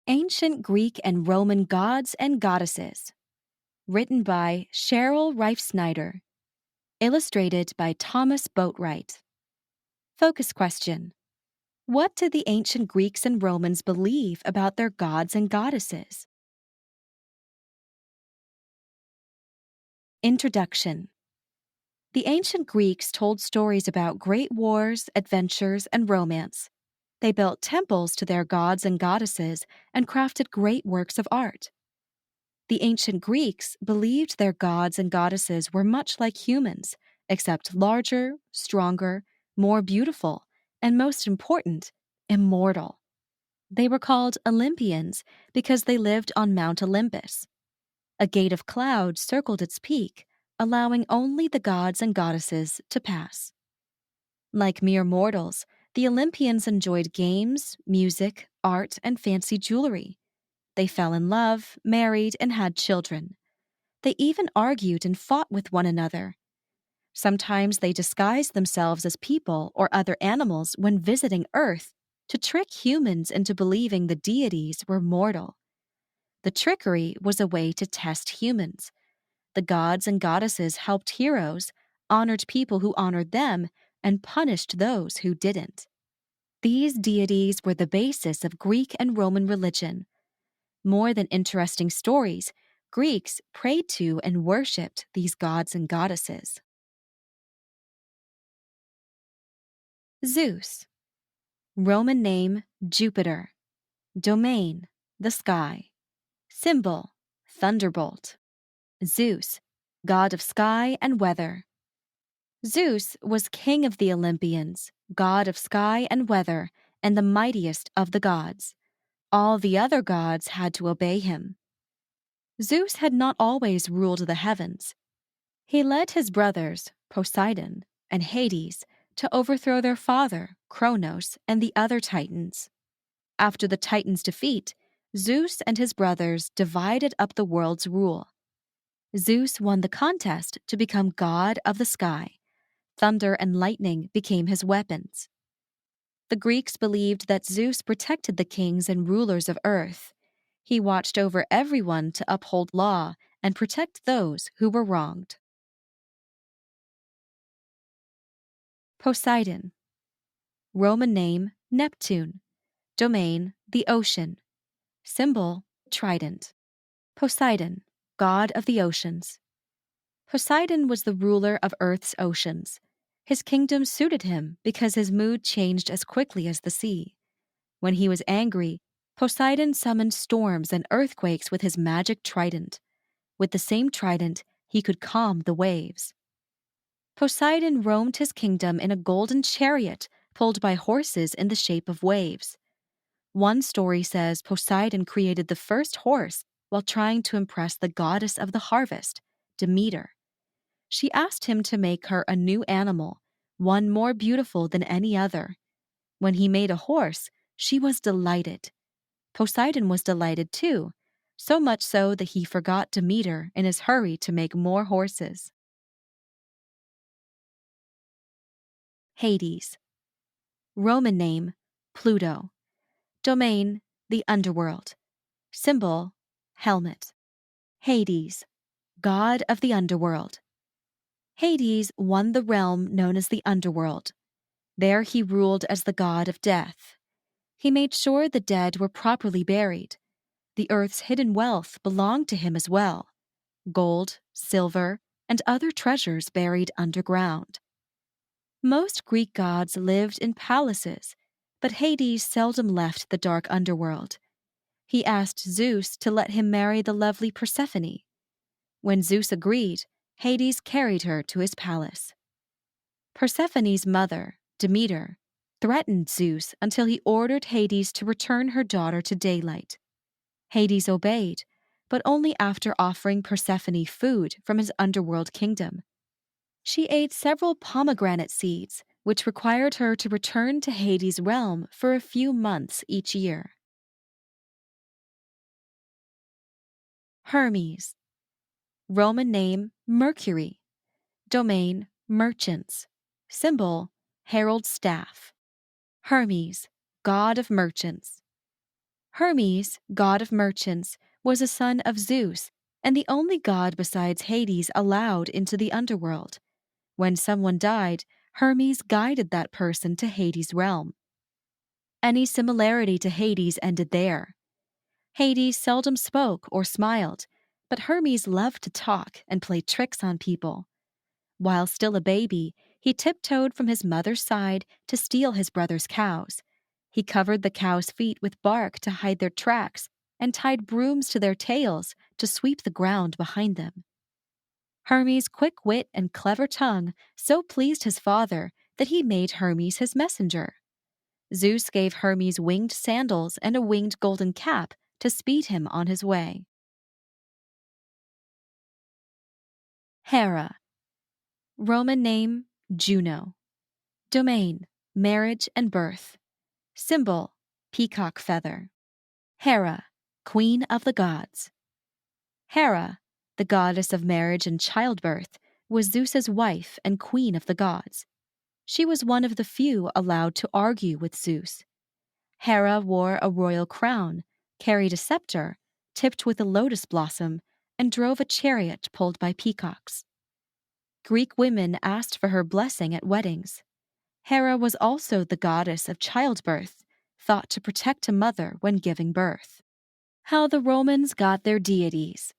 Ancient Greek and Roman Gods and Goddesses. Written by Cheryl Reif-Snyder. Illustrated by Thomas Boatwright. Focus question. What did the ancient Greeks and Romans believe about their gods and goddesses? Introduction. The ancient Greeks told stories about great wars, adventures, and romance. They built temples to their gods and goddesses and crafted great works of art. The ancient Greeks believed their gods and goddesses were much like humans, except larger, stronger, more beautiful, and most important, immortal. They were called Olympians because they lived on Mount Olympus. A gate of cloud circled its peak, allowing only the gods and goddesses to pass. Like mere mortals, the Olympians enjoyed games, music, art, and fancy jewelry. They fell in love, married, and had children. They even argued and fought with one another. Sometimes they disguised themselves as people or other animals when visiting Earth to trick humans into believing the deities were mortal. The trickery was a way to test humans. The gods and goddesses helped heroes, honored people who honored them, and punished those who didn't. These deities were the basis of Greek and Roman religion. More than interesting stories, Greeks prayed to and worshipped these gods and goddesses. Zeus. Roman name, Jupiter. Domain, the sky. Symbol, thunderbolt. Zeus, god of sky and weather. Zeus was king of the Olympians, god of sky and weather, and the mightiest of the gods. All the other gods had to obey him. Zeus had not always ruled the heavens. He led his brothers, Poseidon and Hades, to overthrow their father, Kronos, and the other Titans. After the Titans' defeat, Zeus and his brothers divided up the world's rule. Zeus won the contest to become god of the sky. Thunder and lightning became his weapons. The Greeks believed that Zeus protected the kings and rulers of earth. He watched over everyone to uphold law and protect those who were wronged. Poseidon. Roman name, Neptune. Domain, the ocean. Symbol, trident. Poseidon, god of the oceans. Poseidon was the ruler of Earth's oceans. His kingdom suited him because his mood changed as quickly as the sea. When he was angry, Poseidon summoned storms and earthquakes with his magic trident. With the same trident, he could calm the waves. Poseidon roamed his kingdom in a golden chariot pulled by horses in the shape of waves. One story says Poseidon created the first horse while trying to impress the goddess of the harvest, Demeter. She asked him to make her a new animal, one more beautiful than any other. When he made a horse, she was delighted. Poseidon was delighted too, so much so that he forgot Demeter in his hurry to make more horses. Hades. Roman name, Pluto. Domain, the underworld. Symbol, helmet. Hades, god of the underworld. Hades won the realm known as the underworld. There he ruled as the god of death. He made sure the dead were properly buried. The earth's hidden wealth belonged to him as well. Gold, silver, and other treasures buried underground. Most Greek gods lived in palaces, but Hades seldom left the dark underworld. He asked Zeus to let him marry the lovely Persephone. When Zeus agreed, Hades carried her to his palace. Persephone's mother, Demeter, threatened Zeus until he ordered Hades to return her daughter to daylight. Hades obeyed, but only after offering Persephone food from his underworld kingdom. She ate several pomegranate seeds, which required her to return to Hades' realm for a few months each year. Hermes. Roman name, Mercury. Domain, merchants. Symbol, herald's staff. Hermes, god of merchants. Hermes, god of merchants, was a son of Zeus and the only god besides Hades allowed into the underworld. When someone died, Hermes guided that person to Hades' realm. Any similarity to Hades ended there. Hades seldom spoke or smiled, but Hermes loved to talk and play tricks on people. While still a baby, he tiptoed from his mother's side to steal his brother's cows. He covered the cows' feet with bark to hide their tracks and tied brooms to their tails to sweep the ground behind them. Hermes' quick wit and clever tongue so pleased his father that he made Hermes his messenger. Zeus gave Hermes winged sandals and a winged golden cap to speed him on his way. Hera. Roman name, Juno. Domain, marriage and birth. Symbol, peacock feather. Hera, queen of the gods. Hera, the goddess of marriage and childbirth, was Zeus's wife and queen of the gods. She was one of the few allowed to argue with Zeus. Hera wore a royal crown, carried a scepter, tipped with a lotus blossom, and drove a chariot pulled by peacocks. Greek women asked for her blessing at weddings. Hera was also the goddess of childbirth, thought to protect a mother when giving birth. How the Romans got their deities.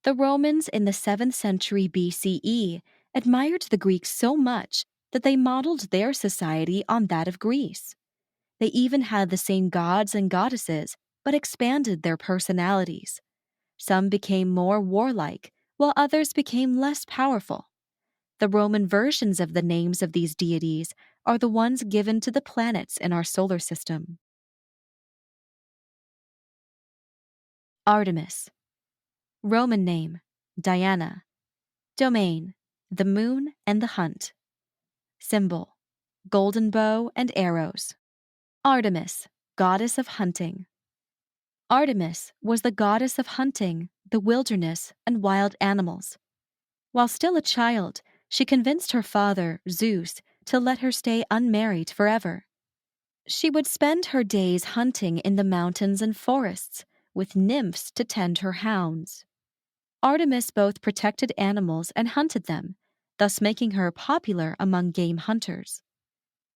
The Romans in the 7th century BCE admired the Greeks so much that they modeled their society on that of Greece. They even had the same gods and goddesses, but expanded their personalities. Some became more warlike, while others became less powerful. The Roman versions of the names of these deities are the ones given to the planets in our solar system. Artemis. Roman name, Diana. Domain, the moon and the hunt. Symbol, golden bow and arrows. Artemis, goddess of hunting. Artemis was the goddess of hunting, the wilderness, and wild animals. While still a child, she convinced her father, Zeus, to let her stay unmarried forever. She would spend her days hunting in the mountains and forests, with nymphs to tend her hounds. Artemis both protected animals and hunted them, thus making her popular among game hunters.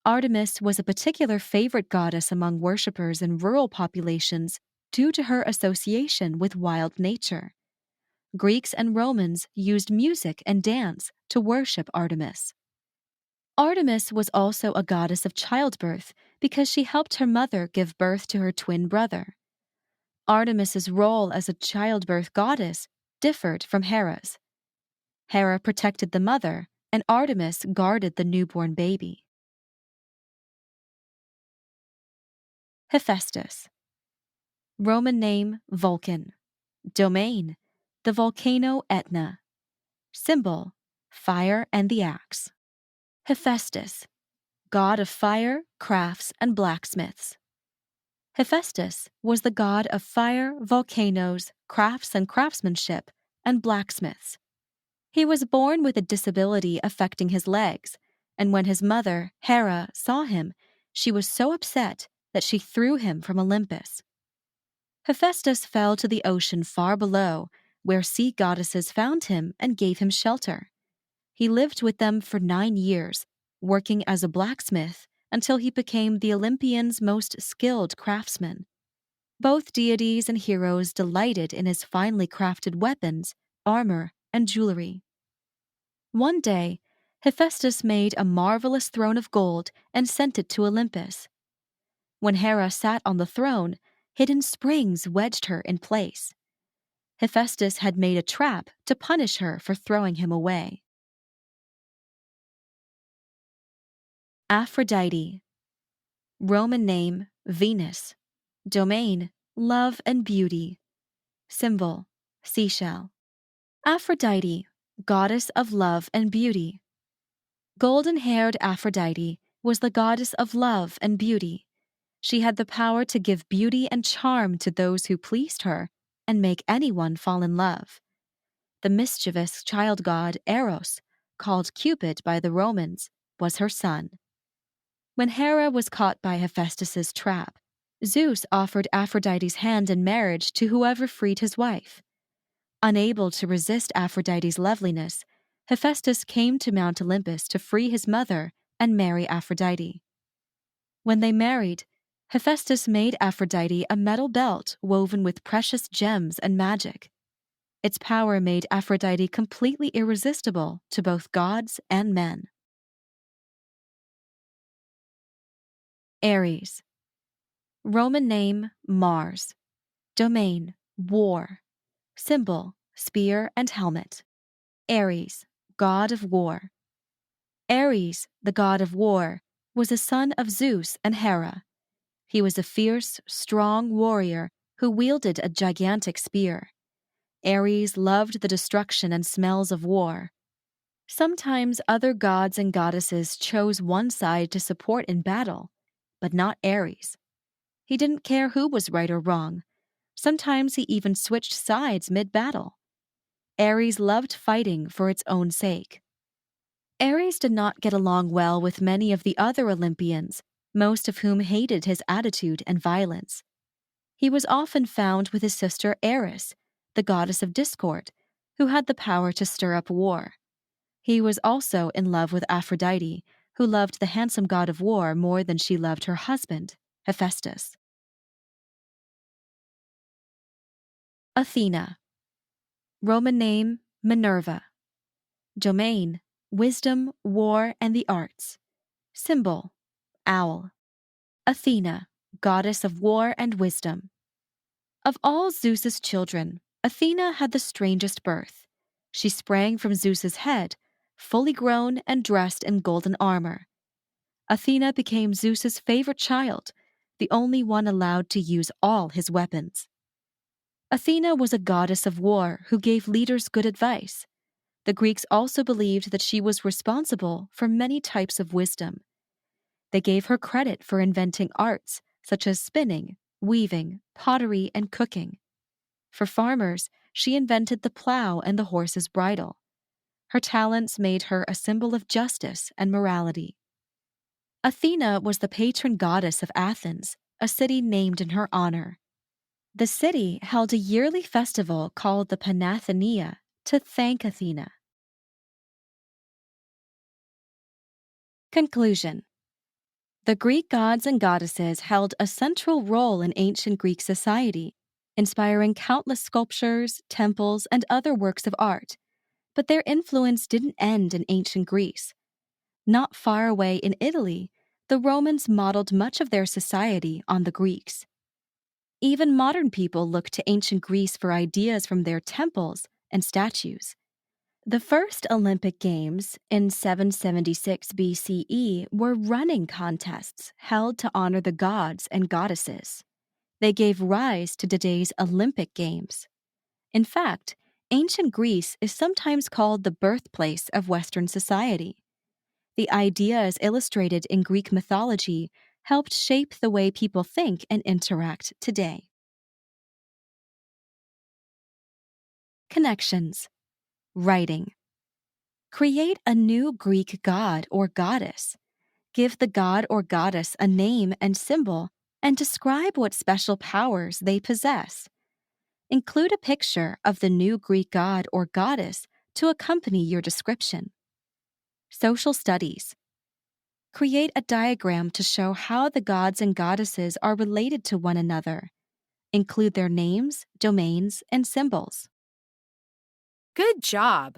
Artemis was a particular favorite goddess among worshippers in rural populations due to her association with wild nature. Greeks and Romans used music and dance to worship Artemis. Artemis was also a goddess of childbirth because she helped her mother give birth to her twin brother. Artemis's role as a childbirth goddess differed from Hera's. Hera protected the mother, and Artemis guarded the newborn baby. Hephaestus. Roman name, Vulcan. Domain, the volcano Etna. Symbol, fire and the axe. Hephaestus, god of fire, crafts, and blacksmiths. Hephaestus was the god of fire, volcanoes, crafts and craftsmanship, and blacksmiths. He was born with a disability affecting his legs, and when his mother, Hera, saw him, she was so upset that she threw him from Olympus. Hephaestus fell to the ocean far below, where sea goddesses found him and gave him shelter. He lived with them for 9 years, working as a blacksmith until he became the Olympians' most skilled craftsman. Both deities and heroes delighted in his finely crafted weapons, armor, and jewelry. One day, Hephaestus made a marvelous throne of gold and sent it to Olympus. When Hera sat on the throne, hidden springs wedged her in place. Hephaestus had made a trap to punish her for throwing him away. Aphrodite. Roman name, Venus. Domain, love and beauty. Symbol, seashell. Aphrodite, goddess of love and beauty. Golden-haired Aphrodite was the goddess of love and beauty. She had the power to give beauty and charm to those who pleased her and make anyone fall in love. The mischievous child god Eros, called Cupid by the Romans, was her son. When Hera was caught by Hephaestus's trap, Zeus offered Aphrodite's hand in marriage to whoever freed his wife. Unable to resist Aphrodite's loveliness, Hephaestus came to Mount Olympus to free his mother and marry Aphrodite. When they married, Hephaestus made Aphrodite a metal belt woven with precious gems and magic. Its power made Aphrodite completely irresistible to both gods and men. Ares. Roman name Mars. Domain war. Symbol spear and helmet. Ares, god of war. Ares, the god of war, was a son of Zeus and Hera. He was a fierce, strong warrior who wielded a gigantic spear. Ares loved the destruction and smells of war. Sometimes other gods and goddesses chose one side to support in battle, but not Ares. He didn't care who was right or wrong. Sometimes he even switched sides mid-battle. Ares loved fighting for its own sake. Ares did not get along well with many of the other Olympians, most of whom hated his attitude and violence. He was often found with his sister Eris, the goddess of discord, who had the power to stir up war. He was also in love with Aphrodite, who loved the handsome god of war more than she loved her husband, Hephaestus. Athena. Roman name Minerva. Domain wisdom, war, and the arts. Symbol owl. Athena, goddess of war and wisdom. Of all Zeus's children, Athena had the strangest birth. She sprang from Zeus's head, fully grown and dressed in golden armor. Athena became Zeus's favorite child, the only one allowed to use all his weapons. Athena was a goddess of war who gave leaders good advice. The Greeks also believed that she was responsible for many types of wisdom. They gave her credit for inventing arts such as spinning, weaving, pottery, and cooking. For farmers, she invented the plow and the horse's bridle. Her talents made her a symbol of justice and morality. Athena was the patron goddess of Athens, a city named in her honor. The city held a yearly festival called the Panathenaea to thank Athena. Conclusion. The Greek gods and goddesses held a central role in ancient Greek society, inspiring countless sculptures, temples, and other works of art. But their influence didn't end in ancient Greece. Not far away in Italy, the Romans modeled much of their society on the Greeks. Even modern people look to ancient Greece for ideas from their temples and statues. The first Olympic Games in 776 BCE were running contests held to honor the gods and goddesses. They gave rise to today's Olympic Games. In fact, ancient Greece is sometimes called the birthplace of Western society. The ideas illustrated in Greek mythology helped shape the way people think and interact today. Connections. Writing. Create a new Greek god or goddess. Give the god or goddess a name and symbol and describe what special powers they possess. Include a picture of the new Greek god or goddess to accompany your description. Social studies. Create a diagram to show how the gods and goddesses are related to one another. Include their names, domains, and symbols. Good job!